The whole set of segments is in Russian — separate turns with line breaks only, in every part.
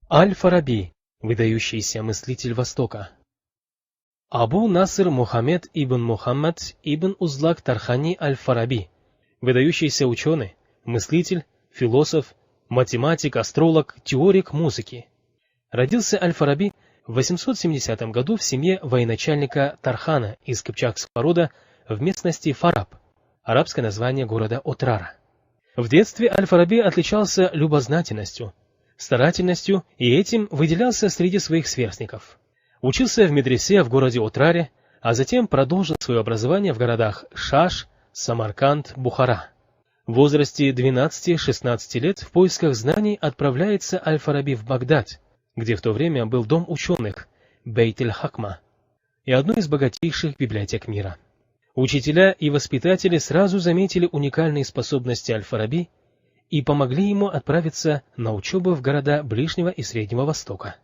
Аль-Фараби, выдающийся мыслитель Востока. Абу Наср Мухаммед ибн Мухаммад ибн Узлак Тархани Аль-Фараби, выдающийся ученый, мыслитель, философ, математик, астролог, теорик музыки. Родился Аль-Фараби в 870 году в семье военачальника Тархана из кыпчакского рода в местности Фараб, арабское название города Отрара. В детстве Аль-Фараби отличался любознательностью, старательностью и этим выделялся среди своих сверстников. Учился в медресе в городе Отраре, а затем продолжил свое образование в городах Шаш, Самарканд, Бухара. В возрасте 12-16 лет в поисках знаний отправляется Аль-Фараби в Багдад, где в то время был дом ученых Бейт-эль-Хакма и одной из богатейших библиотек мира. Учителя и воспитатели сразу заметили уникальные способности Аль-Фараби и помогли ему отправиться на учебу в города Ближнего и Среднего Востока.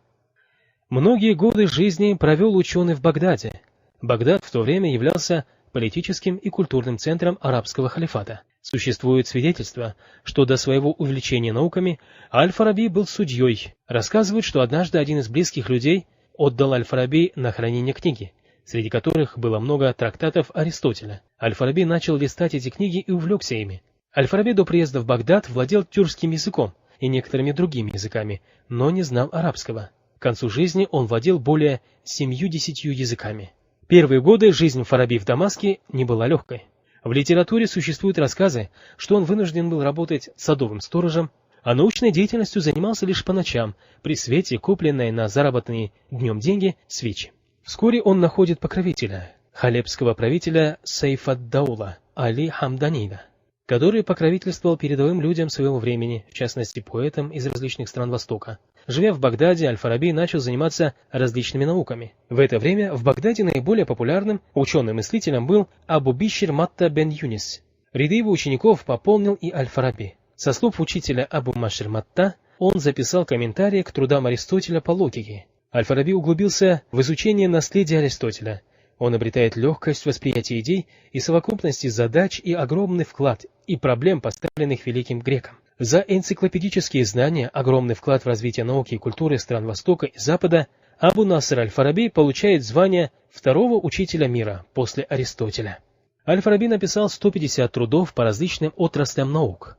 Многие годы жизни провел ученый в Багдаде. Багдад в то время являлся политическим и культурным центром арабского халифата. Существует свидетельство, что до своего увлечения науками Аль-Фараби был судьей. Рассказывают, что однажды один из близких людей отдал Аль-Фараби на хранение книги, среди которых было много трактатов Аристотеля. Аль-Фараби начал листать эти книги и увлекся ими. Аль-Фараби до приезда в Багдад владел тюркским языком и некоторыми другими языками, но не знал арабского. К концу жизни он владел более 70 языками. Первые годы жизни Фараби в Дамаске не была легкой. В литературе существуют рассказы, что он вынужден был работать садовым сторожем, а научной деятельностью занимался лишь по ночам, при свете купленной на заработанные днем деньги свечи. Вскоре он находит покровителя, халебского правителя Сейф-ад-Даула Али Хамданида, который покровительствовал передовым людям своего времени, в частности поэтам из различных стран Востока. Живя в Багдаде, Аль-Фараби начал заниматься различными науками. В это время в Багдаде наиболее популярным ученым-мыслителем был Абу Бишр Матта бен Юнис. Ряды его учеников пополнил и Аль-Фараби. Со слов учителя Абу Бишр Матта, он записал комментарии к трудам Аристотеля по логике. Аль-Фараби углубился в изучение наследия Аристотеля. Он обретает легкость восприятия идей и совокупности задач и огромный вклад и проблем, поставленных великим греком. За энциклопедические знания, огромный вклад в развитие науки и культуры стран Востока и Запада, Абу Наср Аль-Фараби получает звание второго учителя мира после Аристотеля. Аль-Фараби написал 150 трудов по различным отраслям наук.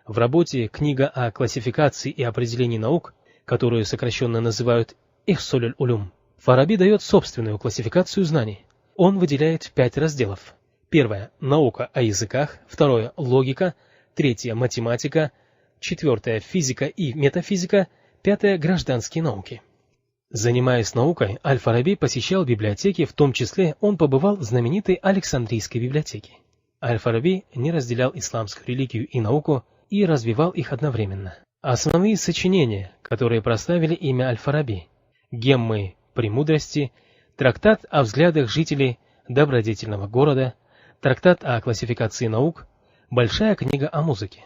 В работе «Книга о классификации и определении наук», которую сокращенно называют Ихсуль улюм, Фараби дает собственную классификацию знаний. Он выделяет 5 разделов. Первое – наука о языках, второе – логика, третье – математика, четвертое – физика и метафизика, пятое – гражданские науки. Занимаясь наукой, Аль-Фараби посещал библиотеки, в том числе он побывал в знаменитой Александрийской библиотеке. Аль-Фараби не разделял исламскую религию и науку и развивал их одновременно. Основные сочинения, которые прославили имя Аль-Фараби: «Геммы премудрости», трактат о взглядах жителей добродетельного города, трактат о классификации наук, большая книга о музыке.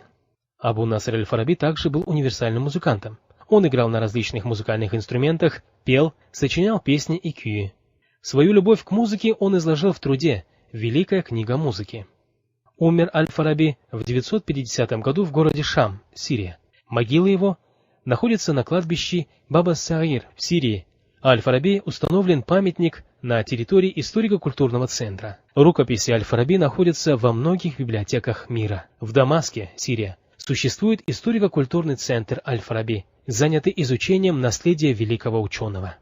Абу Наср Аль-Фараби также был универсальным музыкантом. Он играл на различных музыкальных инструментах, пел, сочинял песни и кюи. Свою любовь к музыке он изложил в труде «Великая книга музыки». Умер Аль-Фараби в 950 году в городе Шам, Сирия. Могила его находится на кладбище Баба-Саир в Сирии. Аль-Фараби установлен памятник на территории историко-культурного центра. Рукописи Аль-Фараби находятся во многих библиотеках мира. В Дамаске, Сирия, существует историко-культурный центр Аль-Фараби, занятый изучением наследия великого ученого.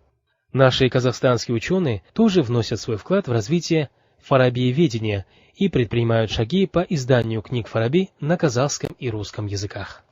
Наши казахстанские ученые тоже вносят свой вклад в развитие фарабиеведения и предпринимают шаги по изданию книг Фараби на казахском и русском языках.